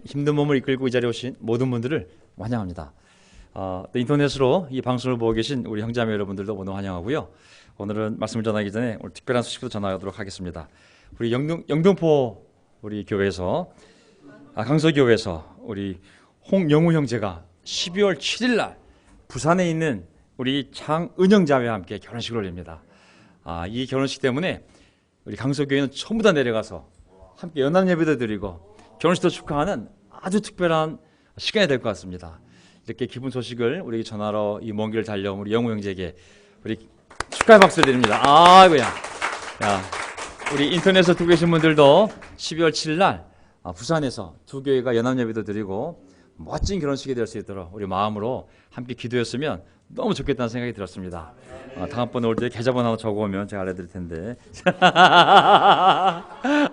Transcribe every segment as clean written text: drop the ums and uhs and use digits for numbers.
힘든 몸을 이끌고 이 자리에 오신 모든 분들을 환영합니다. 또 인터넷으로 이 방송을 보고 계신 우리 형제자매 여러분들도 모두 환영하고요. 오늘은 말씀을 전하기 전에 오늘 특별한 소식도 전하도록 하겠습니다. 우리 영등포 우리 교회에서 강서교회에서 우리 홍영우 형제가 12월 7일 날 부산에 있는 우리 장은영 자매와 함께 결혼식을 올립니다. 이 결혼식 때문에 우리 강서교회는 전부 다 내려가서 함께 연합 예배도 드리고 결혼식도 축하하는 아주 특별한 시간이 될 것 같습니다. 이렇게 기쁜 소식을 우리에게 전하러 이 먼 길을 달려온 우리 영우 형제에게 우리 축하의 박수 드립니다. 아이고야. 야, 우리 인터넷에서 듣고 계신 분들도 12월 7일 날 부산에서 두 교회가 연합 예배도 드리고 멋진 결혼식이 될 수 있도록 우리 마음으로 함께 기도했으면 너무 좋겠다는 생각이 들었습니다. 다음번에 올 때 계좌번호 하나 적어오면 제가 알려드릴 텐데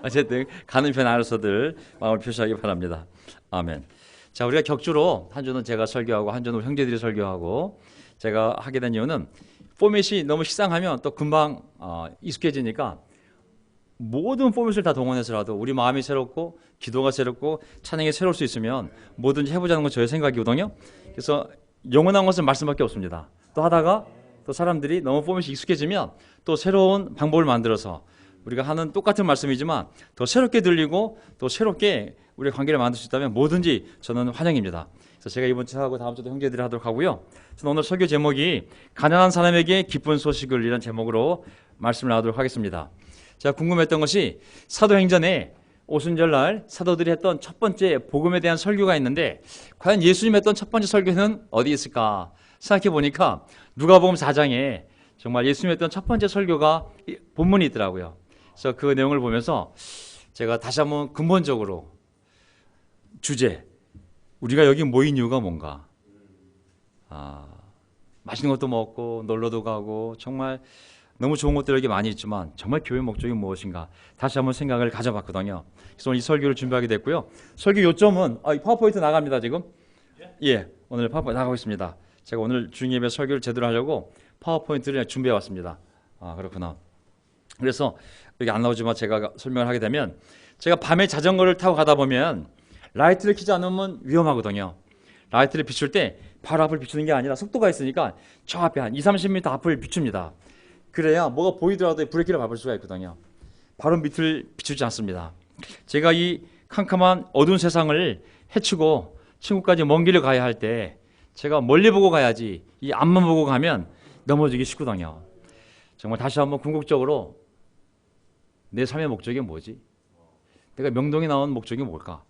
어쨌든 가는 편 알아서들 마음을 표시하기 바랍니다. 아멘. 자, 우리가 격주로 한 주는 제가 설교하고 한 주는 형제들이 설교하고 제가 하게 된 이유는 포맷이 너무 식상하면 또 금방 익숙해지니까 모든 포맷을 다 동원해서라도 우리 마음이 새롭고 기도가 새롭고 찬양이 새로울 수 있으면 뭐든지 해보자는 건 저의 생각이거든요. 그래서 영원한 것은 말씀밖에 없습니다. 또 하다가 또 사람들이 너무 포맷이 익숙해지면 또 새로운 방법을 만들어서 우리가 하는 똑같은 말씀이지만 더 새롭게 들리고 또 새롭게 우리의 관계를 만들 수 있다면 뭐든지 저는 환영입니다. 그래서 제가 이번 주 하고 다음 주도 형제들이 하도록 하고요. 저는 오늘 설교 제목이 가난한 사람에게 기쁜 소식을 이런 제목으로 말씀을 나누도록 하겠습니다. 제가 궁금했던 것이 사도행전에 오순절날 사도들이 했던 첫 번째 복음에 대한 설교가 있는데 과연 예수님 했던 첫 번째 설교는 어디 있을까 생각해 보니까 누가복음 4장에 정말 예수님 했던 첫 번째 설교가 본문이 있더라고요. 그래서 그 내용을 보면서 제가 다시 한번 근본적으로 주제, 우리가 여기 모인 이유가 뭔가? 맛있는 것도 먹고 놀러도 가고 정말 너무 좋은 것들이 여기 많이 있지만 정말 교회 목적이 무엇인가? 다시 한번 생각을 가져봤거든요. 그래서 오늘 이 설교를 준비하게 됐고요. 설교 요점은 이 파워포인트 나갑니다 지금. 예, 오늘 파워포인트 나가고 있습니다. 제가 오늘 주일예배 설교를 제대로 하려고 파워포인트를 준비해 왔습니다. 그렇구나. 그래서 여기 안 나오지만 제가 설명을 하게 되면 제가 밤에 자전거를 타고 가다 보면 라이트를 켜지 않으면 위험하거든요. 라이트를 비출 때 바로 앞을 비추는 게 아니라 속도가 있으니까 저 앞에 한 20-30m 앞을 비춥니다. 그래야 뭐가 보이더라도 브레이크를 밟을 수가 있거든요. 바로 밑을 비추지 않습니다. 제가 이 캄캄한 어두운 세상을 헤치고 친구까지 먼 길을 가야 할 때 제가 멀리 보고 가야지 이 앞만 보고 가면 넘어지기 쉽거든요. 정말 다시 한번 궁극적으로 내 삶의 목적이 뭐지? 내가 명동에 나온 목적이 뭘까?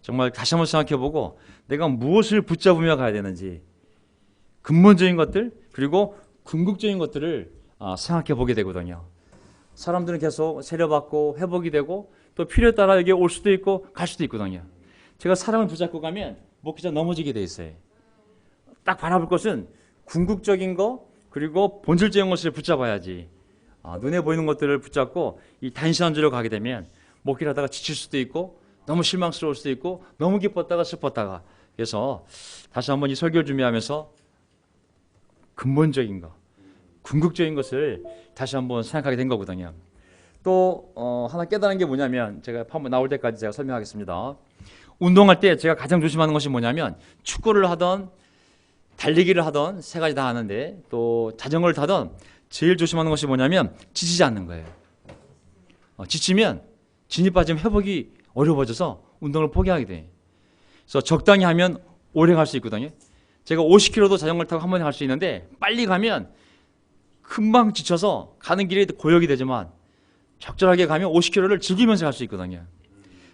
정말 다시 한번 생각해보고 내가 무엇을 붙잡으며 가야 되는지 근본적인 것들 그리고 궁극적인 것들을 생각해보게 되거든요. 사람들은 계속 세례받고 회복이 되고 또 필요에 따라 여기 올 수도 있고 갈 수도 있거든요. 제가 사람을 붙잡고 가면 목회자 넘어지게 돼 있어요. 딱 바라볼 것은 궁극적인 거 그리고 본질적인 것을 붙잡아야지. 눈에 보이는 것들을 붙잡고 이 단신한 줄로 가게 되면 목회를 하다가 지칠 수도 있고 너무 실망스러울 수도 있고 너무 기뻤다가 슬펐다가 그래서 다시 한번 이 설교를 준비하면서 근본적인 거 궁극적인 것을 다시 한번 생각하게 된 거거든요. 또 하나 깨달은 게 뭐냐면 제가 한번 나올 때까지 제가 설명하겠습니다. 운동할 때 제가 가장 조심하는 것이 뭐냐면 축구를 하던 달리기를 하던 세 가지 다 하는데 또 자전거를 타던 제일 조심하는 것이 뭐냐면 지치지 않는 거예요. 지치면 진이 빠지면 회복이 어려워져서 운동을 포기하게 돼. 그래서 적당히 하면 오래 갈 수 있거든요. 제가 50km도 자전거를 타고 한 번에 갈 수 있는데 빨리 가면 금방 지쳐서 가는 길에 고역이 되지만 적절하게 가면 50km를 즐기면서 갈 수 있거든요.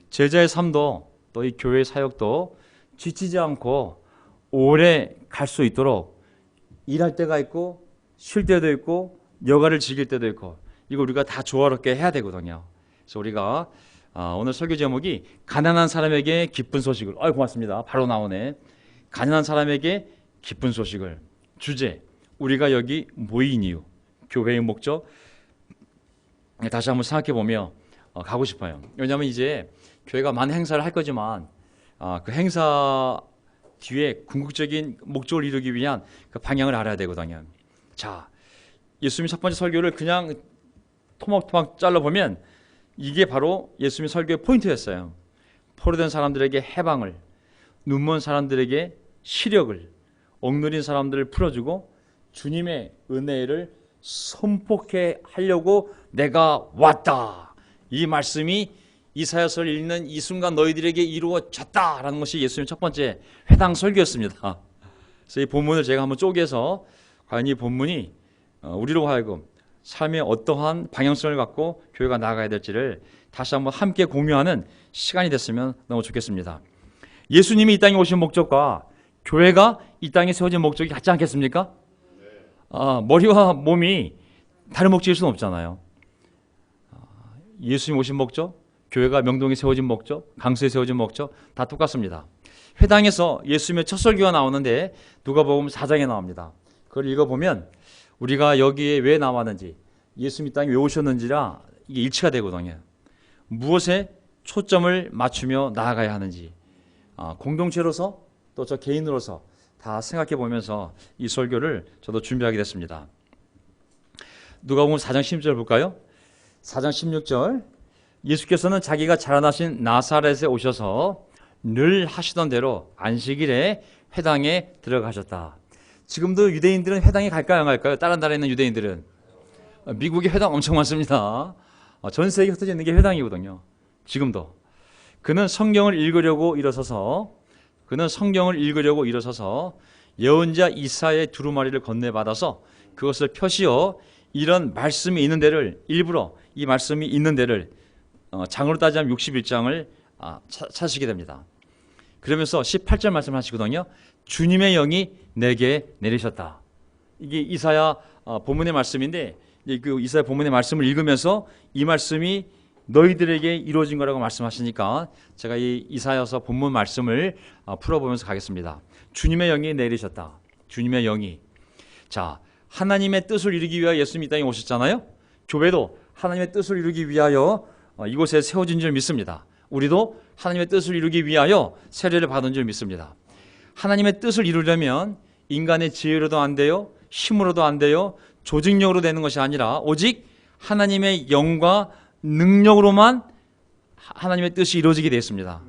제자의 삶도 또 이 교회 사역도 지치지 않고 오래 갈 수 있도록 일할 때가 있고 쉴 때도 있고 여가를 즐길 때도 있고 이거 우리가 다 조화롭게 해야 되거든요. 그래서 우리가 오늘 설교 제목이 가난한 사람에게 기쁜 소식을 고맙습니다. 바로 나오네. 가난한 사람에게 기쁜 소식을 주제 우리가 여기 모인 이유 교회의 목적 다시 한번 생각해 보며 가고 싶어요. 왜냐하면 이제 교회가 많은 행사를 할 거지만 그 행사 뒤에 궁극적인 목적을 이루기 위한 그 방향을 알아야 되거든요. 자, 예수님 첫 번째 설교를 그냥 토막토막 잘라보면 이게 바로 예수님 설교의 포인트였어요. 포로된 사람들에게 해방을, 눈먼 사람들에게 시력을, 억누린 사람들을 풀어주고 주님의 은혜를 선포케 하려고 내가 왔다. 이 말씀이 이사야서를 읽는 이 순간 너희들에게 이루어졌다라는 것이 예수님의 첫 번째 회당 설교였습니다. 그래서 이 본문을 제가 한번 쪼개서 과연 이 본문이 우리로 하여금 삶의 어떠한 방향성을 갖고 교회가 나아가야 될지를 다시 한번 함께 공유하는 시간이 됐으면 너무 좋겠습니다. 예수님이 이 땅에 오신 목적과 교회가 이 땅에 세워진 목적이 같지 않겠습니까? 머리와 몸이 다른 목적일 수는 없잖아요. 예수님 오신 목적, 교회가 명동에 세워진 목적, 강서에 세워진 목적 다 똑같습니다. 회당에서 예수님의 첫 설교가 나오는데 누가복음 4장에 나옵니다. 그걸 읽어보면 우리가 여기에 왜 나왔는지, 예수님 이 땅에 왜 오셨는지라 이게 일치가 되거든요. 무엇에 초점을 맞추며 나아가야 하는지 공동체로서 또 저 개인으로서 다 생각해 보면서 이 설교를 저도 준비하게 됐습니다. 누가복음 4장 16절 볼까요? 4장 16절, 예수께서는 자기가 자라나신 나사렛에 오셔서 늘 하시던 대로 안식일에 회당에 들어가셨다. 지금도 유대인들은 회당에 갈까요, 안 갈까요? 다른 나라에 있는 유대인들은 미국에 회당 엄청 많습니다. 전 세계에 흩어져 있는 게 회당이거든요. 지금도. 그는 성경을 읽으려고 일어서서 예언자 이사야의 두루마리를 건네받아서 그것을 펴시어 이런 말씀이 있는 데를, 일부러 이 말씀이 있는 데를 장으로 따지면 61장을 찾으시게 됩니다. 그러면서 18절 말씀하시거든요. 주님의 영이 내게 내리셨다. 이게 이사야 본문의 말씀인데, 그 이사야 본문의 말씀을 읽으면서 이 말씀이 너희들에게 이루어진 거라고 말씀하시니까 제가 이 이사야서 본문 말씀을 풀어보면서 가겠습니다. 주님의 영이 내리셨다. 주님의 영이. 자, 하나님의 뜻을 이루기 위하여 예수님이 이 땅에 오셨잖아요. 교회도 하나님의 뜻을 이루기 위하여 이곳에 세워진 줄 믿습니다. 우리도 하나님의 뜻을 이루기 위하여 세례를 받은 줄 믿습니다. 하나님의 뜻을 이루려면 인간의 지혜로도 안 돼요, 힘으로도 안 돼요, 조직력으로 되는 것이 아니라 오직 하나님의 영과 능력으로만 하나님의 뜻이 이루어지게 되어 있습니다.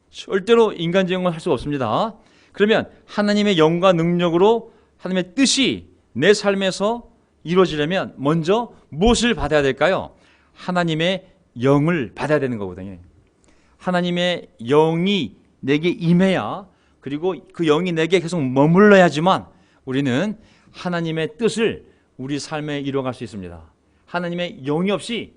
절대로 인간 지형은 할 수가 없습니다. 그러면 하나님의 영과 능력으로 하나님의 뜻이 내 삶에서 이루어지려면 먼저 무엇을 받아야 될까요? 하나님의 영을 받아야 되는 거거든요. 하나님의 영이 내게 임해야, 그리고 그 영이 내게 계속 머물러야지만 우리는 하나님의 뜻을 우리 삶에 이루어갈 수 있습니다. 하나님의 영이 없이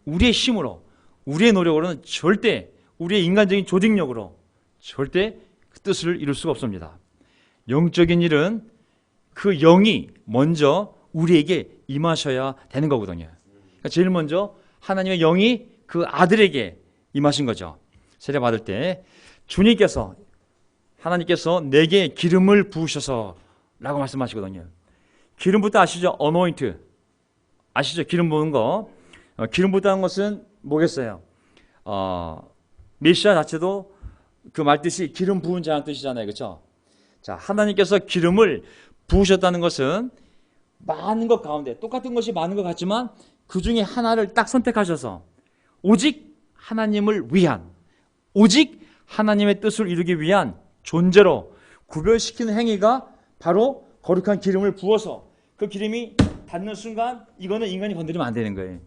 우리의 힘으로, 우리의 노력으로는 절대, 우리의 인간적인 조직력으로 절대 그 뜻을 이룰 수가 없습니다. 영적인 일은 그 영이 먼저 우리에게 임하셔야 되는 거거든요. 그러니까 제일 먼저 하나님의 영이 그 아들에게 임하신 거죠. 세례 받을 때 주님께서, 하나님께서 내게 기름을 부으셔서 라고 말씀하시거든요. 기름 붓다 아시죠? 어노인트 아시죠? 기름 부은 거. 기름 붓다는 것은 뭐겠어요? 메시아 자체도 그 말뜻이 기름 부은 자라는 뜻이잖아요. 그렇죠? 자, 하나님께서 기름을 부으셨다는 것은 많은 것 가운데, 똑같은 것이 많은 것 같지만 그 중에 하나를 딱 선택하셔서 오직 하나님을 위한, 오직 하나님의 뜻을 이루기 위한 존재로 구별시키는 행위가 바로 거룩한 기름을 부어서 그 기름이 닿는 순간 이거는 인간이 건드리면 안 되는 거예요.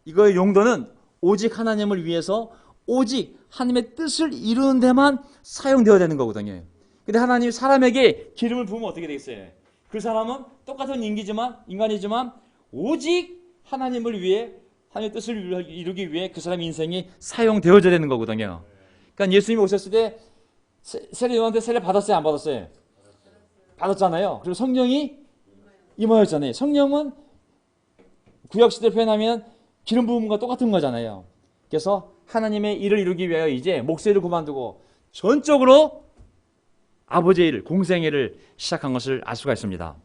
이거의 용도는 오직 하나님을 위해서, 오직 하나님의 뜻을 이루는 데만 사용되어야 되는 거거든요. 근데 하나님이 사람에게 기름을 부으면 어떻게 되겠어요? 그 사람은 똑같은 인간이지만 오직 하나님을 위해, 하나님의 뜻을 이루기 위해 그 사람의 인생이 사용되어져야 되는 거거든요. 그러니까 예수님이 오셨을 때 요한한테 세례 받았어요, 안 받았어요? 받았잖아요. 그리고 성령이 임하였잖아요. 성령은 구약시대를 표현하면 기름 부음과 똑같은 거잖아요. 그래서 하나님의 일을 이루기 위하여 이제 목소리를 그만두고 전적으로 아버지의 일을, 공생의 일을 시작한 것을 알 수가 있습니다.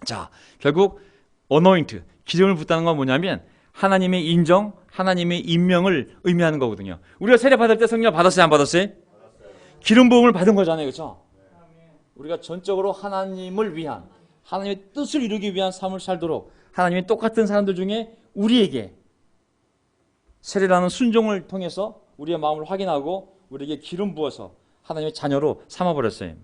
자, 결국 어노인트, 기름을 붓다는 건 뭐냐면 하나님의 인정, 하나님의 임명을 의미하는 거거든요. 우리가 세례 받을 때 성령 받았어요, 안 받았어요? 기름 부음을 받은 거잖아요. 그렇죠? 우리가 전적으로 하나님을 위한, 하나님의 뜻을 이루기 위한 삶을 살도록 하나님이 똑같은 사람들 중에 우리에게 세례라는 순종을 통해서 우리의 마음을 확인하고 우리에게 기름 부어서 하나님의 자녀로 삼아버렸어요.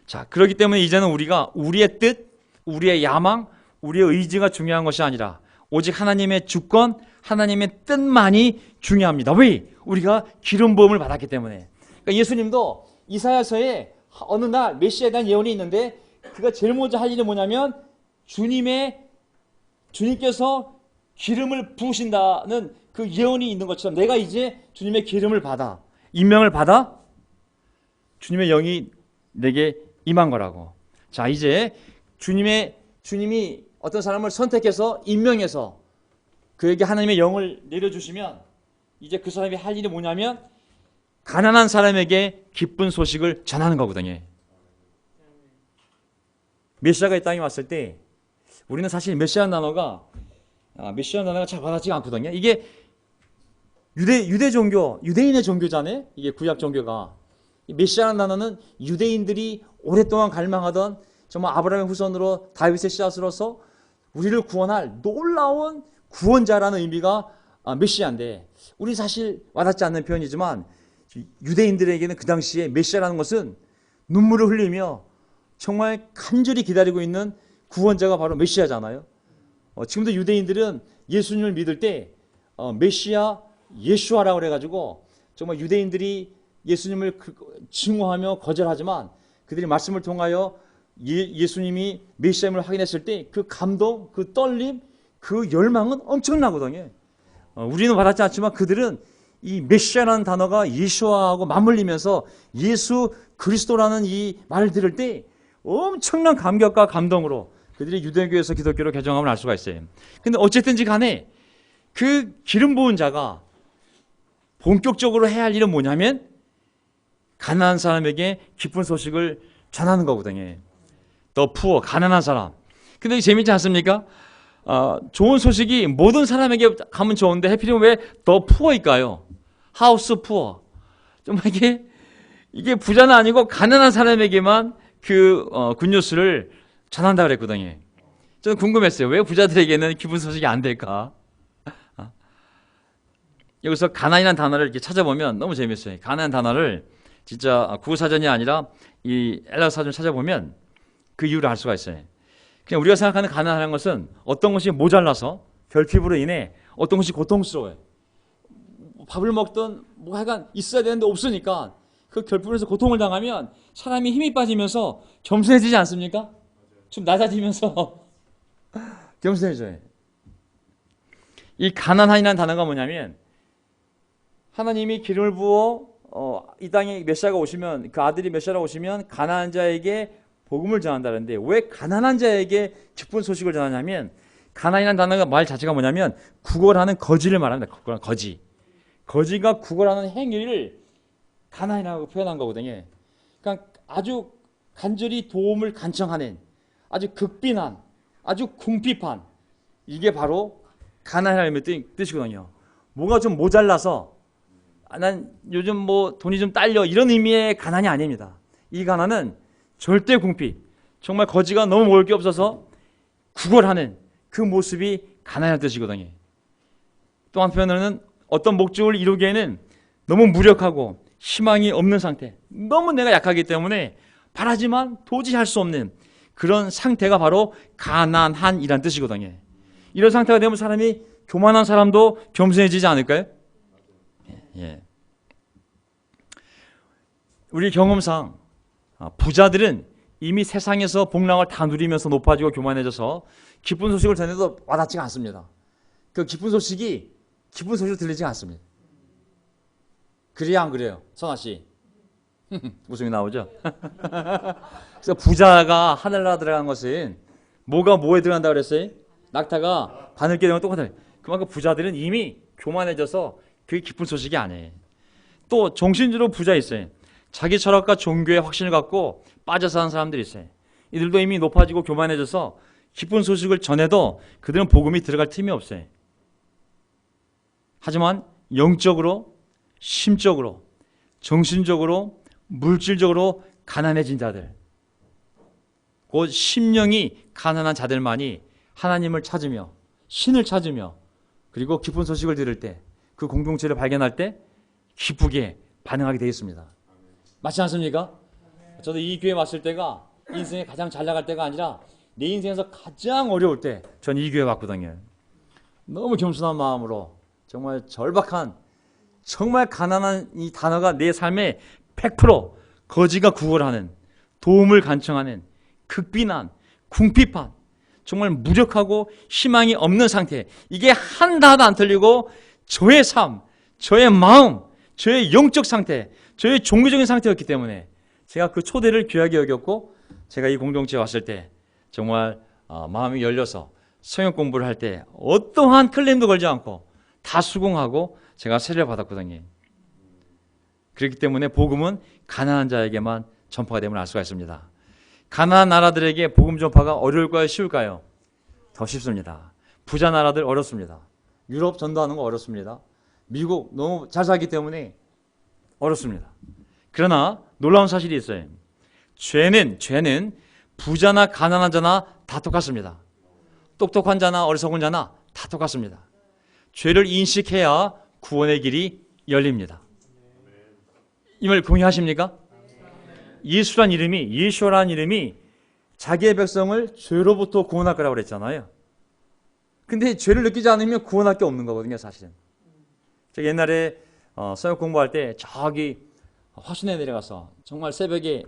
자, 그렇기 때문에 이제는 우리가 우리의 뜻, 우리의 야망, 우리의 의지가 중요한 것이 아니라 오직 하나님의 주권, 하나님의 뜻만이 중요합니다. 왜? 우리가 기름 부음을 받았기 때문에. 그러니까 예수님도 이사야서에 어느 날 메시아에 대한 예언이 있는데 그가 제일 먼저 할 일이 뭐냐면 주님께서 기름을 부으신다는 그 예언이 있는 것처럼 내가 이제 주님의 기름을 받아, 임명을 받아 주님의 영이 내게 임한 거라고. 자, 이제 주님이 어떤 사람을 선택해서 임명해서 그에게 하나님의 영을 내려주시면 이제 그 사람이 할 일이 뭐냐면 가난한 사람에게 기쁜 소식을 전하는 거거든요. 메시아가 이 땅에 왔을 때 우리는 사실 메시아라는 단어가 잘 와닿지가 않거든요. 이게 유대 종교, 유대인의 종교잖아요. 이게 구약 종교가. 메시아라는 단어는 유대인들이 오랫동안 갈망하던 정말 아브라함의 후손으로 다윗의 씨앗으로서 우리를 구원할 놀라운 구원자라는 의미가 메시아인데 우리 사실 와닿지 않는 표현이지만 유대인들에게는 그 당시에 메시아라는 것은 눈물을 흘리며 정말 간절히 기다리고 있는 구원자가 바로 메시아잖아요. 지금도 유대인들은 예수님을 믿을 때 메시아 예수아라고 그래가지고 정말 유대인들이 예수님을 증오하며 거절하지만 그들이 말씀을 통하여 예수님이 메시아임을 확인했을 때 그 감동, 그 떨림, 그 열망은 엄청나거든요. 우리는 와닿지 않지만 그들은 이 메시아라는 단어가 예수아하고 맞물리면서 예수 그리스도라는 이 말을 들을 때 엄청난 감격과 감동으로 그들이 유대교에서 기독교로 개종함을 알 수가 있어요. 근데 어쨌든지 간에 그 기름 부은 자가 본격적으로 해야 할 일은 뭐냐면 가난한 사람에게 기쁜 소식을 전하는 거거든요. 더 푸어, 가난한 사람. 근데 재밌지 않습니까? 좋은 소식이 모든 사람에게 가면 좋은데 해필이면 왜 더 푸어일까요? 하우스 푸어. 정말 이게 부자는 아니고 가난한 사람에게만 그 굿뉴스를 전한다 그랬거든요. 저는 궁금했어요. 왜 부자들에게는 기쁜 소식이 안 될까? 여기서 가난이라는 단어를 이렇게 찾아보면 너무 재밌어요. 가난이라는 단어를 진짜 구사전이 아니라 이 엘라 사전을 찾아보면 그 이유를 알 수가 있어요. 그냥 우리가 생각하는 가난하는 것은 어떤 것이 모자라서 결핍으로 인해 어떤 것이 고통스러워요. 밥을 먹던 뭐 하여간 있어야 되는데 없으니까 그 결핍으로 해서 고통을 당하면 사람이 힘이 빠지면서 겸손해지지 않습니까? 좀 낮아지면서 겸손해져요. 이 가난한이라는 단어가 뭐냐면 하나님이 기름을 부어 이 땅에 메시아가 오시면 그 아들이 메시아가 오시면 가난한 자에게 복음을 전한다는데 왜 가난한 자에게 기쁜 소식을 전하냐면 가난이라는 단어가 말 자체가 뭐냐면 구걸하는 거지를 말합니다. 거지가 구걸하는 행위를 가난이라고 표현한 거거든요. 그러니까 아주 간절히 도움을 간청하는 아주 극빈한 아주 궁핍한 이게 바로 가난이라는 뜻이거든요. 뭐가 좀 모자라서 난 요즘 뭐 돈이 좀 딸려 이런 의미의 가난이 아닙니다. 이 가난은 절대 궁핍, 정말 거지가 너무 먹을 게 없어서 구걸하는 그 모습이 가난이라는 뜻이거든요. 또 한편으로는 어떤 목적을 이루기에는 너무 무력하고 희망이 없는 상태, 너무 내가 약하기 때문에 바라지만 도저히 할 수 없는 그런 상태가 바로 가난한이라는 뜻이거든요. 이런 상태가 되면 사람이 교만한 사람도 겸손해지지 않을까요? 예. 우리 경험상 부자들은 이미 세상에서 복락을 다 누리면서 높아지고 교만해져서 기쁜 소식을 전해도 와닿지가 않습니다. 그 기쁜 소식이 기쁜 소식으로 들리지 않습니다. 그래야 안 그래요? 선아 씨. 웃음이 나오죠? 그래서 부자가 하늘나라 들어간 것은 뭐가 뭐에 들어간다 그랬어요? 낙타가 바늘게 되면 똑같아요. 그만큼 부자들은 이미 교만해져서 그게 기쁜 소식이 아니에요. 또 정신적으로 부자 있어요. 자기 철학과 종교에 확신을 갖고 빠져 사는 사람들이 있어요. 이들도 이미 높아지고 교만해져서 기쁜 소식을 전해도 그들은 복음이 들어갈 틈이 없어요. 하지만 영적으로, 심적으로, 정신적으로, 물질적으로 가난해진 자들, 곧 심령이 가난한 자들만이 하나님을 찾으며 신을 찾으며 그리고 기쁜 소식을 들을 때 그 공동체를 발견할 때 기쁘게 반응하게 되어 있습니다. 맞지 않습니까? 저도 이 교회 왔을 때가 인생에 가장 잘 나갈 때가 아니라 내 인생에서 가장 어려울 때 전 이 교회 왔거든요. 너무 겸손한 마음으로 정말 절박한, 정말 가난한 이 단어가 내 삶에 100% 거지가 구걸하는, 도움을 간청하는 극비난, 궁핍한, 정말 무력하고 희망이 없는 상태, 이게 한 하나도 안 틀리고 저의 삶, 저의 마음, 저의 영적 상태, 저의 종교적인 상태였기 때문에 제가 그 초대를 귀하게 여겼고, 제가 이 공동체에 왔을 때 정말 마음이 열려서 성역 공부를 할 때 어떠한 클레임도 걸지 않고 다 수긍하고 제가 세례를 받았거든요. 그렇기 때문에 복음은 가난한 자에게만 전파가 됨을 알 수가 있습니다. 가난한 나라들에게 복음 전파가 어려울까요? 쉬울까요? 더 쉽습니다. 부자 나라들 어렵습니다. 유럽 전도하는 거 어렵습니다. 미국 너무 잘 살기 때문에 어렵습니다. 그러나 놀라운 사실이 있어요. 죄는 부자나 가난한 자나 다 똑같습니다. 똑똑한 자나 어리석은 자나 다 똑같습니다. 죄를 인식해야 구원의 길이 열립니다. 이 말 동의하십니까? 예수라는 이름이 자기의 백성을 죄로부터 구원할 거라고 그랬잖아요. 근데 죄를 느끼지 않으면 구원할 게 없는 거거든요, 사실은. 제가 옛날에 성역 공부할 때 저기 화순에 내려가서 정말 새벽에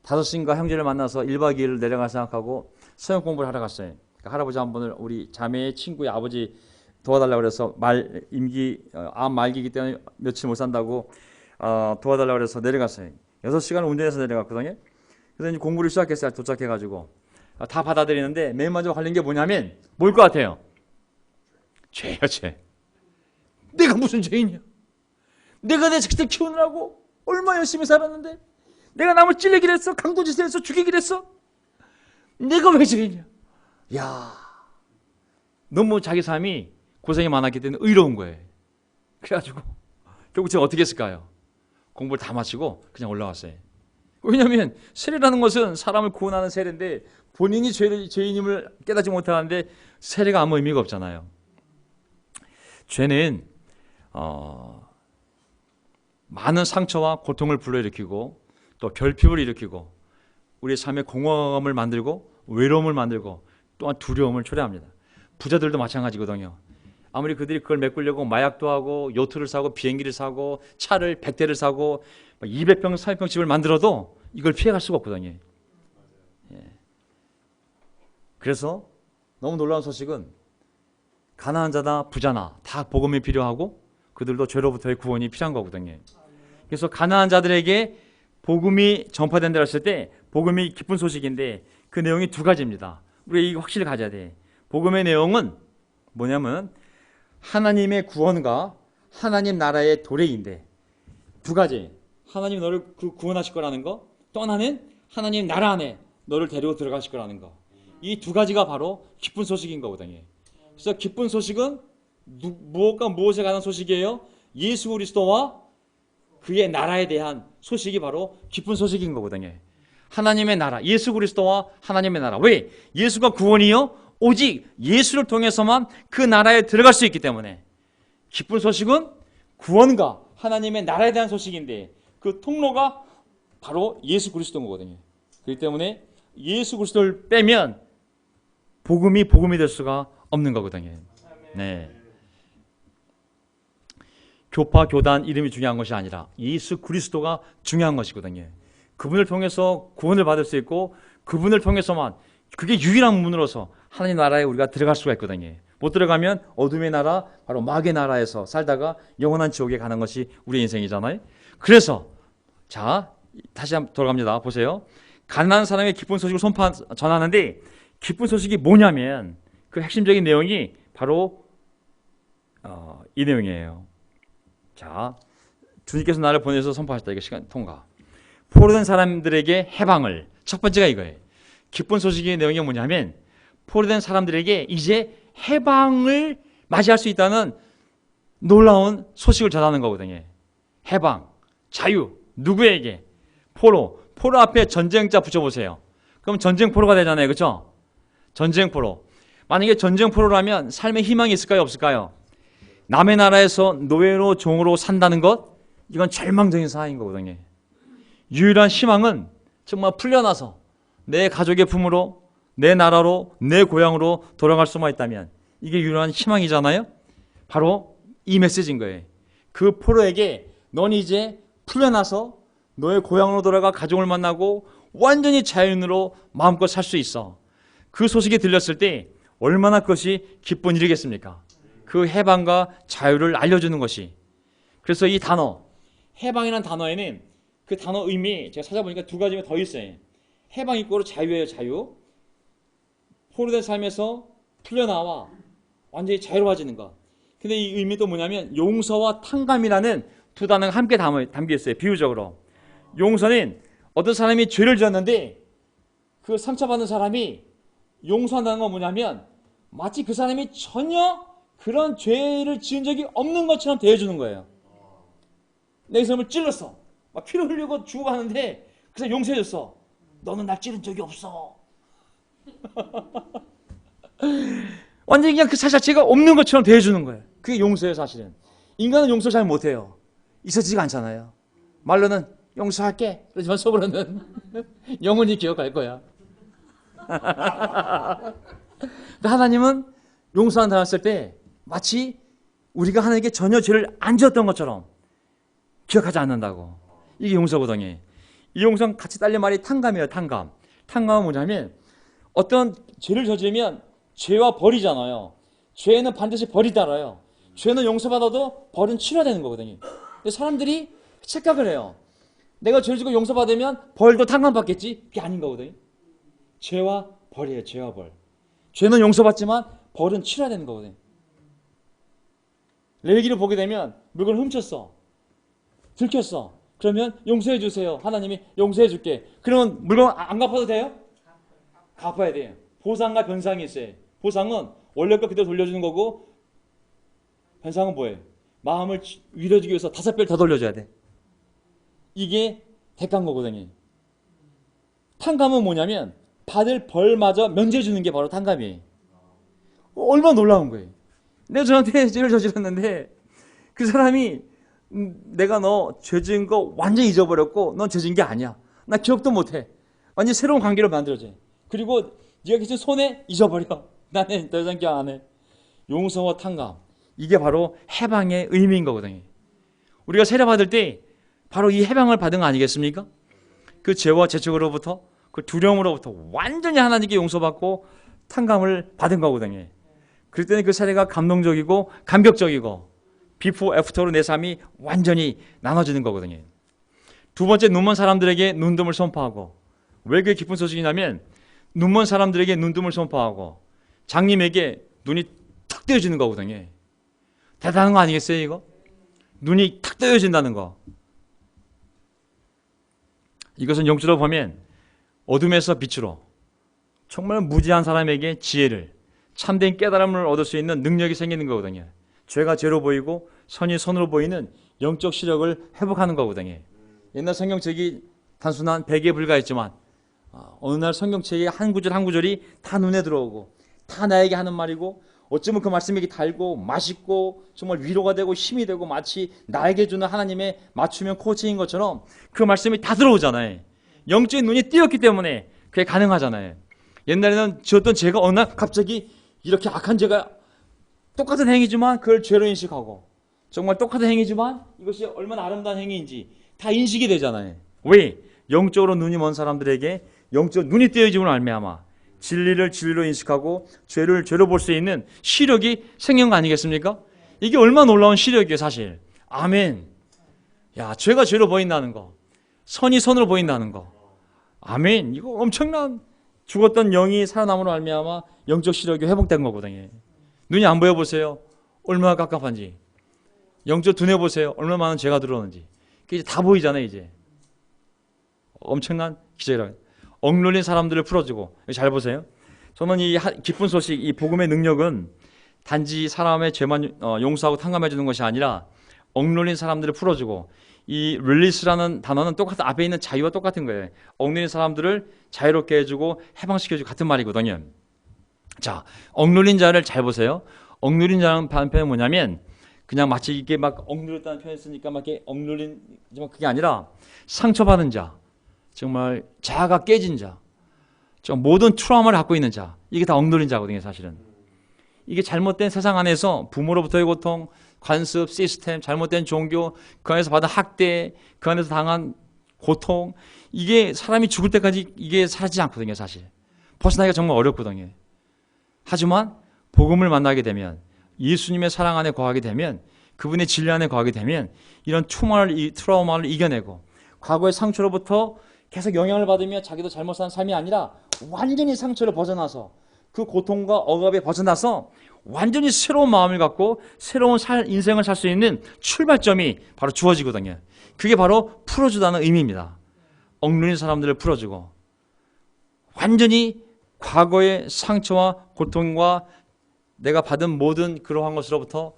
5시인가 형제를 만나서 1박 2일을 내려갈 생각하고 성역 공부를 하러 갔어요. 그러니까 할아버지 한 분을 우리 자매의 친구의 아버지 도와달라고 그래서 암 말기이기 때문에 며칠 못 산다고 도와달라고 그래서 내려갔어요. 6시간을 운전해서 내려갔거든요. 그래서 이제 공부를 시작했어요. 도착해가지고 다 받아들이는데 맨 마지막 걸린 게 뭐냐면 뭘 것 같아요? 죄야, 죄. 내가 무슨 죄이냐? 내가 내 자식들 키우느라고 얼마나 열심히 살았는데, 내가 남을 찔리기로 했어, 강도짓을 했어, 죽이기로 했어, 내가 왜 죄이냐? 야, 너무 자기 삶이 고생이 많았기 때문에 의로운 거예요. 그래가지고 결국 제가 어떻게 했을까요? 공부를 다 마치고 그냥 올라왔어요. 왜냐하면 세례라는 것은 사람을 구원하는 세례인데 본인이 죄인임을 깨닫지 못하는데 세례가 아무 의미가 없잖아요. 죄는 많은 상처와 고통을 불러일으키고 또 결핍을 일으키고 우리의 삶의 공허함을 만들고 외로움을 만들고 또한 두려움을 초래합니다. 부자들도 마찬가지거든요. 아무리 그들이 그걸 메꾸려고 마약도 하고 요트를 사고 비행기를 사고 차를 100대를 사고 200평, 300평 집을 만들어도 이걸 피해갈 수가 없거든요. 예. 그래서 너무 놀라운 소식은 가난한 자나 부자나 다 복음이 필요하고 그들도 죄로부터의 구원이 필요한 거거든요. 그래서 가난한 자들에게 복음이 전파된다고 했을 때 복음이 기쁜 소식인데 그 내용이 두 가지입니다. 우리가 이거 확실히 가져야 돼. 복음의 내용은 뭐냐면 하나님의 구원과 하나님 나라의 도래인데 두 가지. 하나님 너를 구원하실 거라는 거, 또 하나는 하나님 나라 안에 너를 데리고 들어가실 거라는 거. 이 두 가지가 바로 기쁜 소식인 거거든요. 그래서 기쁜 소식은 무엇과 무엇에 관한 소식이에요? 예수 그리스도와 그의 나라에 대한 소식이 바로 기쁜 소식인 거거든요. 하나님의 나라, 예수 그리스도와 하나님의 나라. 왜? 예수가 구원이요? 오직 예수를 통해서만 그 나라에 들어갈 수 있기 때문에 기쁜 소식은 구원과 하나님의 나라에 대한 소식인데 그 통로가 바로 예수 그리스도인 거거든요. 그렇기 때문에 예수 그리스도를 빼면 복음이 될 수가 없는 거거든요. 네. 교파, 교단 이름이 중요한 것이 아니라 예수 그리스도가 중요한 것이거든요. 그분을 통해서 구원을 받을 수 있고 그분을 통해서만 그게 유일한 문으로서 하나님 나라에 우리가 들어갈 수가 있거든요. 못 들어가면 어둠의 나라, 바로 마귀의 나라에서 살다가 영원한 지옥에 가는 것이 우리의 인생이잖아요. 그래서 자, 다시 한번 돌아갑니다. 보세요. 가난한 사람의 기쁜 소식을 전하는데 기쁜 소식이 뭐냐면 그 핵심적인 내용이 바로 이 내용이에요. 자, 주님께서 나를 보내서 선포하셨다. 이게 시간 통과. 포로된 사람들에게 해방을. 첫 번째가 이거예요. 기쁜 소식의 내용이 뭐냐면 포로된 사람들에게 이제 해방을 맞이할 수 있다는 놀라운 소식을 전하는 거거든요. 해방, 자유. 누구에게? 포로. 포로 앞에 전쟁자 붙여보세요. 그럼 전쟁포로가 되잖아요. 그렇죠? 전쟁포로. 만약에 전쟁포로라면 삶의 희망이 있을까요? 없을까요? 남의 나라에서 노예로 종으로 산다는 것, 이건 절망적인 상황인 거거든요. 유일한 희망은 정말 풀려나서 내 가족의 품으로, 내 나라로, 내 고향으로 돌아갈 수만 있다면 이게 유일한 희망이잖아요. 바로 이 메시지인 거예요. 그 포로에게 넌 이제 풀려나서 너의 고향으로 돌아가 가족을 만나고 완전히 자연으로 마음껏 살 수 있어. 그 소식이 들렸을 때 얼마나 그것이 기쁜 일이겠습니까? 그 해방과 자유를 알려주는 것이. 그래서 이 단어, 해방이라는 단어에는 그 단어 의미 제가 찾아보니까 두 가지가 더 있어요. 해방 이꼬로 자유예요, 자유. 포로된 삶에서 풀려나와 완전히 자유로워지는 것. 근데 이 의미도 뭐냐면 용서와 탕감이라는 두 단어가 함께 담겨 있어요. 비유적으로. 용서는 어떤 사람이 죄를 지었는데 그 상처받는 사람이 용서한다는 건 뭐냐면 마치 그 사람이 전혀 그런 죄를 지은 적이 없는 것처럼 대해주는 거예요. 내 사람을 찔렀어. 막 피를 흘리고 죽어가는데 그래서 용서해줬어. 너는 날 찌른 적이 없어. 완전히 그냥 그 사실 자체가 없는 것처럼 대해주는 거예요. 그게 용서예요, 사실은. 인간은 용서 잘 못해요. 있어지지가 않잖아요. 말로는 용서할게. 그렇지만 속으로는 영원히 기억할 거야. 하나님은 용서한다 했을 때 마치 우리가 하나님께 전혀 죄를 안 지었던 것처럼 기억하지 않는다고. 이게 용서거든요. 이 용서는 같이 딸린 말이 탕감이에요. 탕감. 탕감은 뭐냐면 어떤 죄를 저지르면 죄와 벌이잖아요. 죄는 반드시 벌이 따라요. 죄는 용서받아도 벌은 치러야 되는 거거든요. 근데 사람들이 착각을 해요. 내가 죄를 지고 용서받으면 벌도 탕감받겠지? 그게 아닌 거거든요. 죄와 벌이에요. 죄와 벌. 죄는 용서받지만 벌은 치러야 되는 거거든요. 레위기를 보게 되면 물건을 훔쳤어. 들켰어. 그러면 용서해 주세요. 하나님이 용서해 줄게. 그러면 물건 안 갚아도 돼요? 갚아야 돼요. 보상과 변상이 있어요. 보상은 원래 거 그대로 돌려주는 거고 변상은 뭐예요? 마음을 위로주기 위해서 5배를 더 돌려줘야 돼. 이게 대가인 거거든요. 탕감은 뭐냐면 받을 벌마저 면제해 주는 게 바로 탕감이에요. 얼마나 놀라운 거예요. 내가 저한테 죄를 저질렀는데 그 사람이 내가 너 죄 지은 거 완전히 잊어버렸고 넌 죄 지은 게 아니야. 나 기억도 못해. 완전히 새로운 관계로 만들어져. 그리고 네가 계신 손에 잊어버려. 나는 더 이상 기억 안 해. 용서와 탕감. 이게 바로 해방의 의미인 거거든요. 우리가 세례받을 때 바로 이 해방을 받은 거 아니겠습니까? 그 죄와 죄책으로부터 그 두려움으로부터 완전히 하나님께 용서받고 탕감을 받은 거거든요. 그럴 때는 그 세례가 감동적이고 감격적이고 비포 애프터로 내 삶이 완전히 나눠지는 거거든요. 두 번째, 눈먼 사람들에게 눈뜸을 선포하고. 왜 그게 기쁜 소식이냐면 눈먼 사람들에게 눈뜸을 선포하고 장님에게 눈이 탁 뜨여지는 거거든요. 대단한 거 아니겠어요, 이거? 눈이 탁 뜨여진다는 거. 이것은 영적으로 보면 어둠에서 빛으로 정말 무지한 사람에게 지혜를, 참된 깨달음을 얻을 수 있는 능력이 생기는 거거든요. 죄가 죄로 보이고 선이 선으로 보이는 영적 시력을 회복하는 거거든요. 옛날 성경책이 단순한 베개에 불과했지만 어느 날 성경책의 한 구절 한 구절이 다 눈에 들어오고 다 나에게 하는 말이고 어쩌면 그 말씀이 달고 맛있고 정말 위로가 되고 힘이 되고 마치 나에게 주는 하나님의 맞춤형 코치인 것처럼 그 말씀이 다 들어오잖아요. 영적인 눈이 띄었기 때문에 그게 가능하잖아요. 옛날에는 지었던 죄가 어느 날 갑자기 이렇게 악한 죄가 똑같은 행위지만 그걸 죄로 인식하고 정말 똑같은 행위지만 이것이 얼마나 아름다운 행위인지 다 인식이 되잖아요. 왜? 영적으로 눈이 먼 사람들에게 영적 눈이 띄어짐으로 말미암아 진리를 진리로 인식하고 죄를 죄로 볼 수 있는 시력이 생긴 거 아니겠습니까? 이게 얼마나 놀라운 시력이에요, 사실. 아멘. 야, 죄가 죄로 보인다는 거, 선이 선으로 보인다는 거. 아멘. 이거 엄청난 죽었던 영이 살아남으로 말미암아 영적 시력이 회복된 거거든요. 눈이 안 보여 보세요. 얼마나 깝깝한지. 영적 두뇌 보세요. 얼마나 많은 죄가 들어오는지. 그게 이제 다 보이잖아요, 이제. 엄청난 기적이라고. 억눌린 사람들을 풀어주고. 잘 보세요. 저는 이 기쁜 소식, 이 복음의 능력은 단지 사람의 죄만 용서하고 탕감해 주는 것이 아니라 억눌린 사람들을 풀어주고, 이 릴리스라는 단어는 똑같은, 앞에 있는 자유와 똑같은 거예요. 억눌린 사람들을 자유롭게 해주고 해방시켜주고 같은 말이거든요. 자, 억눌린 자를 잘 보세요. 억눌린 자는 반편은 뭐냐면 그냥 마치 이게 막 억누렸다는 표현을 쓰니까 막 이렇게 억누린지만 그게 아니라 상처받은 자, 정말 자아가 깨진 자, 모든 트라우마를 갖고 있는 자, 이게 다 억누린 자거든요, 사실은. 이게 잘못된 세상 안에서 부모로부터의 고통, 관습, 시스템, 잘못된 종교, 그 안에서 받은 학대, 그 안에서 당한 고통, 이게 사람이 죽을 때까지 이게 사라지지 않거든요, 사실. 벗어나기가 정말 어렵거든요. 하지만 복음을 만나게 되면, 예수님의 사랑 안에 거하게 되면, 그분의 진리 안에 거하게 되면 이런 트라우마를 이겨내고 과거의 상처로부터 계속 영향을 받으며 자기도 잘못 산 삶이 아니라 완전히 상처를 벗어나서 그 고통과 억압에 벗어나서 완전히 새로운 마음을 갖고 새로운 인생을 살 수 있는 출발점이 바로 주어지거든요. 그게 바로 풀어주다는 의미입니다. 억눌린 사람들을 풀어주고 완전히 과거의 상처와 고통과 내가 받은 모든 그러한 것으로부터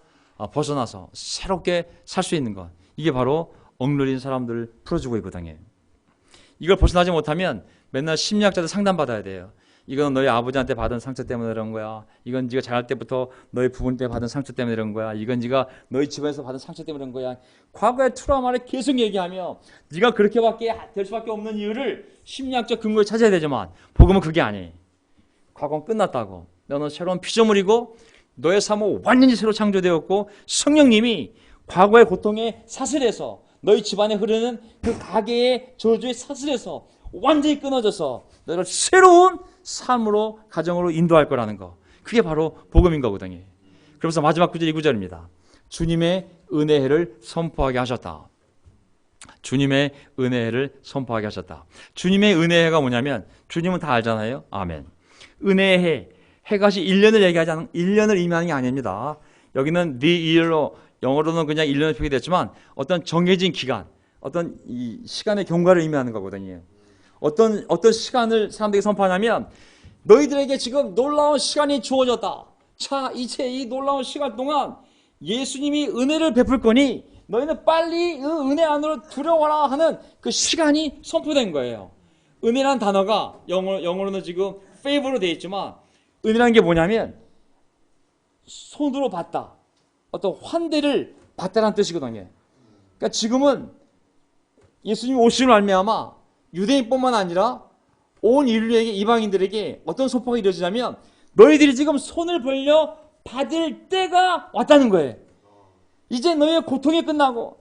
벗어나서 새롭게 살 수 있는 것, 이게 바로 억눌린 사람들을 풀어주고 있거든요. 이걸 벗어나지 못하면 맨날 심리학자들 상담받아야 돼요. 이건 너희 아버지한테 받은 상처 때문에 그런 거야. 이건 네가 자랄 때부터 너희 부모님 때 받은 상처 때문에 그런 거야. 이건 네가 너희 집에서 받은 상처 때문에 그런 거야. 과거의 트라우마를 계속 얘기하며 네가 그렇게밖에 될 수밖에 없는 이유를 심리학적 근거에 찾아야 되지만 복음은 그게 아니에요. 과거는 끝났다고. 너는 새로운 피조물이고 너의 삶은 완전히 새로 창조되었고 성령님이 과거의 고통의 사슬에서 너희 집안에 흐르는 그 가계의 저주의 사슬에서 완전히 끊어져서 너를 새로운 삶으로 가정으로 인도할 거라는 거, 그게 바로 복음인 거거든요. 그러면서 마지막 구절 2구절입니다. 주님의 은혜를 선포하게 하셨다. 주님의 은혜를 선포하게 하셨다. 주님의 은혜가 뭐냐면 주님은 다 알잖아요. 아멘. 은혜의 해, 해가 1년을 얘기하지 않은 1년을 의미하는 게 아닙니다. 여기는 the year로, 영어로는 그냥 1년을 표기됐지만 어떤 정해진 기간, 어떤 이 시간의 경과를 의미하는 거거든요. 어떤 시간을 사람들에게 선포하냐면 너희들에게 지금 놀라운 시간이 주어졌다. 자, 이제 이 놀라운 시간 동안 예수님이 은혜를 베풀 거니 너희는 빨리 그 은혜 안으로 들어와라 하는 그 시간이 선포된 거예요. 은혜라는 단어가 영어로는 지금 favor로 되어 있지만 은혜라는 게 뭐냐면 손으로 받다, 어떤 환대를 받다라는 뜻이거든요. 그러니까 지금은 예수님이 오심을 말미암아 유대인뿐만 아니라 온 인류에게, 이방인들에게 어떤 선포가 이루어지냐면 너희들이 지금 손을 벌려 받을 때가 왔다는 거예요. 이제 너희의 고통이 끝나고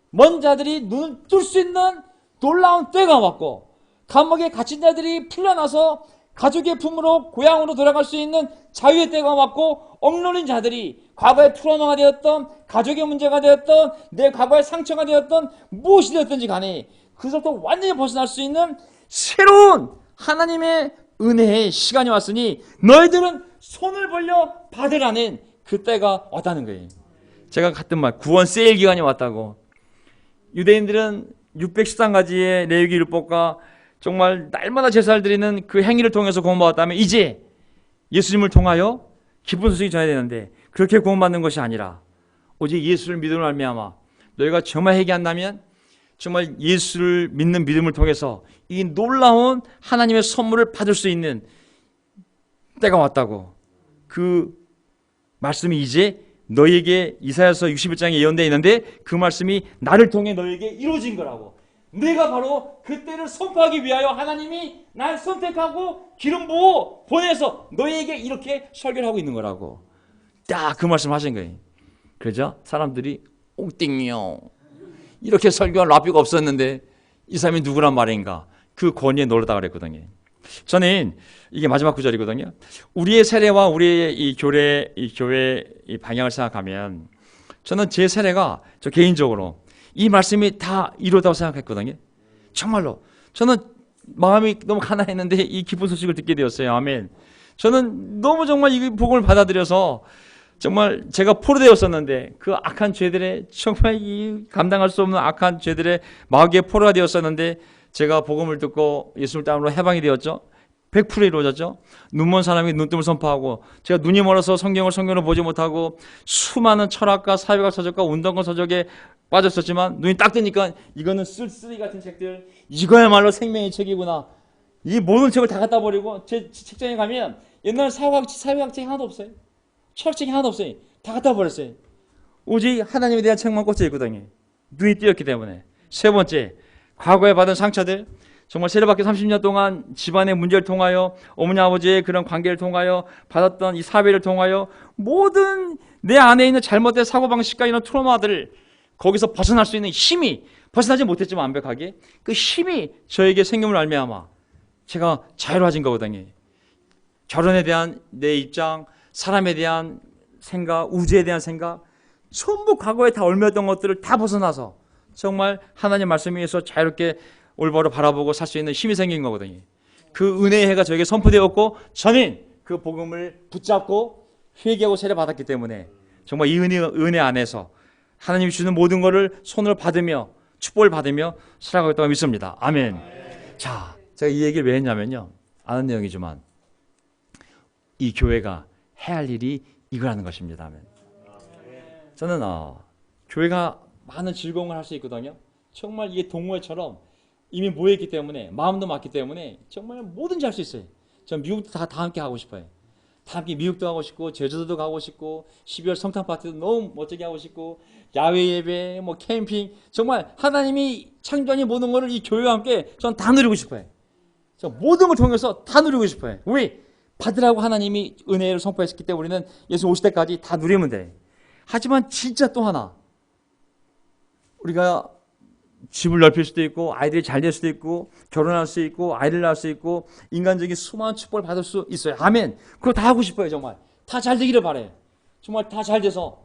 먼 자들이 눈을 뜰 수 있는 놀라운 때가 왔고 감옥에 갇힌 자들이 풀려나서 가족의 품으로 고향으로 돌아갈 수 있는 자유의 때가 왔고 억눌린 자들이 과거의 트라우마가 되었던 가족의 문제가 되었던 내 과거의 상처가 되었던 무엇이 되었든지 간에 그것부터 완전히 벗어날 수 있는 새로운 하나님의 은혜의 시간이 왔으니 너희들은 손을 벌려 받으라는 그 때가 왔다는 거예요. 제가 갔던 말, 구원 세일 기간이 왔다고. 유대인들은 613가지의 레위기 율법과 정말 날마다 제사를 드리는 그 행위를 통해서 구원받았다면 이제 예수님을 통하여 기쁜 소식이 전해야 되는데 그렇게 구원받는 것이 아니라 오직 예수를 믿음으로 말미암아 너희가 정말 회개한다면 정말 예수를 믿는 믿음을 통해서 이 놀라운 하나님의 선물을 받을 수 있는 때가 왔다고. 그 말씀이 이제 너희에게 이사야서 61장에 예언되어 있는데 그 말씀이 나를 통해 너희에게 이루어진 거라고. 내가 바로 그때를 선포하기 위하여 하나님이 날 선택하고 기름 부어 보내서 너희에게 이렇게 설교를 하고 있는 거라고. 딱 그 말씀을 하신 거예요. 그러죠? 사람들이 옥띵이요, 이렇게 설교할 라비가 없었는데 이 사람이 누구란 말인가, 그 권위에 놀라다 그랬거든요. 저는 이게 마지막 구절이거든요. 우리의 세례와 우리의 이 교회 이 방향을 생각하면 저는 제 세례가 저 개인적으로 이 말씀이 다 이루었다고 생각했거든요. 정말로 저는 마음이 너무 가난했는데 이 기쁜 소식을 듣게 되었어요. 아멘. 저는 너무 정말 이 복음을 받아들여서 정말 제가 포로되었었는데 그 악한 죄들의 정말 이 감당할 수 없는 악한 죄들의 마귀의 포로가 되었었는데 제가 복음을 듣고 예수를 따름으로 해방이 되었죠. 100% 이루어졌죠. 눈먼 사람이 눈뜸을 선포하고, 제가 눈이 멀어서 성경을 보지 못하고 수많은 철학과 사회학 서적과 운동권 서적에 빠졌었지만 눈이 딱 뜨니까 이거는 쓸쓸이 같은 책들, 이거야말로 생명의 책이구나. 이 모든 책을 다 갖다 버리고 제 책장에 가면 옛날 사회학 책이 하나도 없어요. 철학책이 하나도 없어요. 다 갖다 버렸어요. 오직 하나님에 대한 책만 꽂혀 있거든요. 눈이 띄었기 때문에. 세 번째, 과거에 받은 상처들, 정말 세례받기 30년 동안 집안의 문제를 통하여 어머니 아버지의 그런 관계를 통하여 받았던 이 사회를 통하여 모든 내 안에 있는 잘못된 사고방식과 이런 트라우마들을 거기서 벗어날 수 있는 힘이, 벗어나지 못했지만 완벽하게 그 힘이 저에게 생김을 알미암아 제가 자유로워진 거거든요. 결혼에 대한 내 입장, 사람에 대한 생각, 우주에 대한 생각, 전부 과거에 다 얽매였던 것들을 다 벗어나서 정말 하나님 말씀 위에서 자유롭게 올바로 바라보고 살 수 있는 힘이 생긴 거거든요. 그 은혜의 해가 저에게 선포되었고 저는 그 복음을 붙잡고 회개하고 세례 받았기 때문에 정말 이 은혜 안에서 하나님이 주는 모든 것을 손으로 받으며 축복을 받으며 살아가겠다고 믿습니다. 아멘. 자, 제가 이 얘기를 왜 했냐면요. 아는 내용이지만 이 교회가 해야 할 일이 이거라는 것입니다. 아멘. 저는 교회가 많은 즐거움을 할 수 있거든요. 정말 이게 동호회처럼 이미 모여있기 때문에 마음도 맞기 때문에 정말 뭐든지 할 수 있어요. 전 미국도 다 함께 가고 싶어요. 다 함께 미국도 가고 싶고 제주도도 가고 싶고 12월 성탄 파티도 너무 멋지게 하고 싶고 야외 예배, 뭐 캠핑, 정말 하나님이 창조하신 모든 것을 이 교회와 함께 전 다 누리고 싶어요. 저 모든 걸 통해서 다 누리고 싶어요. 왜? 받으라고 하나님이 은혜를 선포했기 때문에 우리는 예수 오실 때까지 다 누리면 돼. 하지만 진짜 또 하나, 우리가 집을 넓힐 수도 있고 아이들이 잘 될 수도 있고 결혼할 수 있고 아이를 낳을 수 있고 인간적인 수많은 축복을 받을 수 있어요. 아멘. 그거 다 하고 싶어요. 정말 다 잘 되기를 바래요. 정말 다 잘 돼서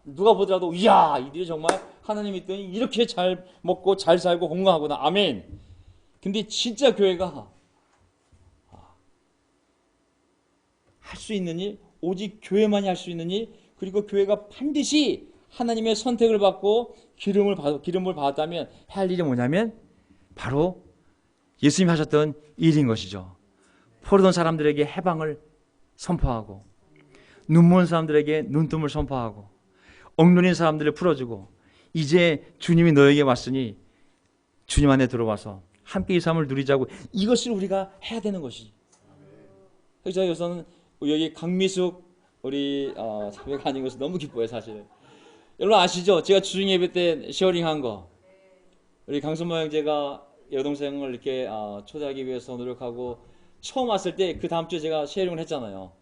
누가 보더라도 이야 이들이 정말 하나님 믿더니 이렇게 잘 먹고 잘 살고 건강하구나. 아멘. 근데 진짜 교회가 할 수 있는 일, 오직 교회만이 할 수 있는 일, 그리고 교회가 반드시 하나님의 선택을 받고 기름을 받았다면 할 일이 뭐냐면 바로 예수님이 하셨던 일인 것이죠. 포로던 사람들에게 해방을 선포하고 눈먼 사람들에게 눈뜸을 선포하고 억눌린 사람들을 풀어주고 이제 주님이 너에게 왔으니 주님 안에 들어와서 함께 이 삶을 누리자고, 이것을 우리가 해야 되는 것이지. 그래서 여기서는 여기 강미숙 우리 자매가 아닌 것을 너무 기뻐요. 사실은 여러분 아시죠? 제가 주중 예배 때 쉐어링한 거, 우리 강선모 형제가 여동생을 이렇게 초대하기 위해서 노력하고 처음 왔을 때 그 다음 주에 제가 쉐어링을 했잖아요.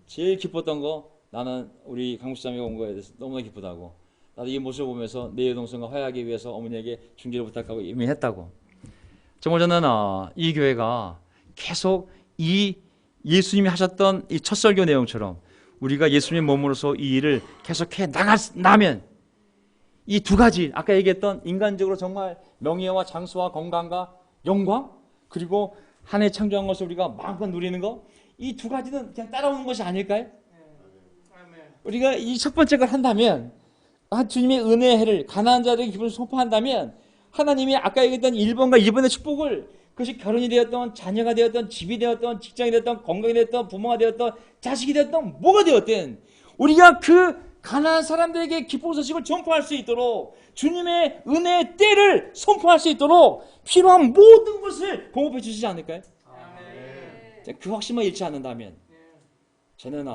제일 기뻤던 거, 나는 우리 강수자매가 온 거에 대해서 너무나 기쁘다고, 나도 이 모습을 보면서 내 여동생과 화해하기 위해서 어머니에게 중재를 부탁하고 이미 했다고. 정말 저는 이 교회가 계속 이 예수님이 하셨던 이 첫 설교 내용처럼 우리가 예수님의 몸으로서 이 일을 계속해 나가면 이 두 가지, 아까 얘기했던 인간적으로 정말 명예와 장수와 건강과 영광, 그리고 하나님 창조한 것을 우리가 마음껏 누리는 것, 이 두 가지는 그냥 따라오는 것이 아닐까요? 우리가 이 첫 번째 걸 한다면, 주님의 은혜의 해를 가난한 자들에게 기쁨을 선포한다면 하나님이 아까 얘기했던 1번과 2번의 축복을, 그것이 결혼이 되었던, 자녀가 되었던, 집이 되었던, 직장이 되었던, 건강이 되었던, 부모가 되었던, 자식이 되었던, 뭐가 되었든 우리가 그 가난한 사람들에게 기쁜 소식을 전파할 수 있도록, 주님의 은혜의 때를 선포할 수 있도록 필요한 모든 것을 공급해 주시지 않을까요? 그 확신만 잃지 않는다면 저는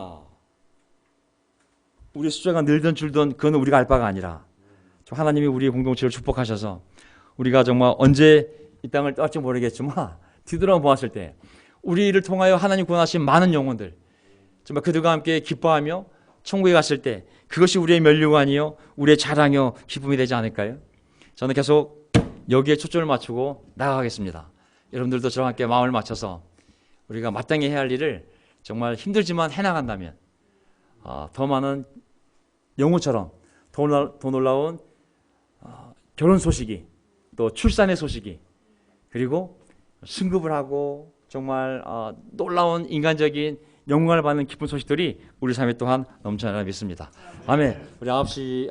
우리 숫자가 늘든 줄든 그건 우리가 알 바가 아니라 하나님이 우리 공동체를 축복하셔서 우리가 정말 언제 이 땅을 떠날지 모르겠지만 뒤돌아 보았을 때 우리를 통하여 하나님 구원하신 많은 영혼들, 정말 그들과 함께 기뻐하며 천국에 갔을 때 그것이 우리의 면류관이요 우리의 자랑이요 기쁨이 되지 않을까요? 저는 계속 여기에 초점을 맞추고 나아가겠습니다. 여러분들도 저와 함께 마음을 맞춰서 우리가 마땅히 해야 할 일을 정말 힘들지만 해나간다면 더 많은 영웅처럼 더 놀라운 결혼 소식이, 또 출산의 소식이, 그리고 승급을 하고 정말 놀라운 인간적인 영광을 받는 기쁜 소식들이 우리 삶에 또한 넘쳐나리라 믿습니다. 아멘. 우리 9시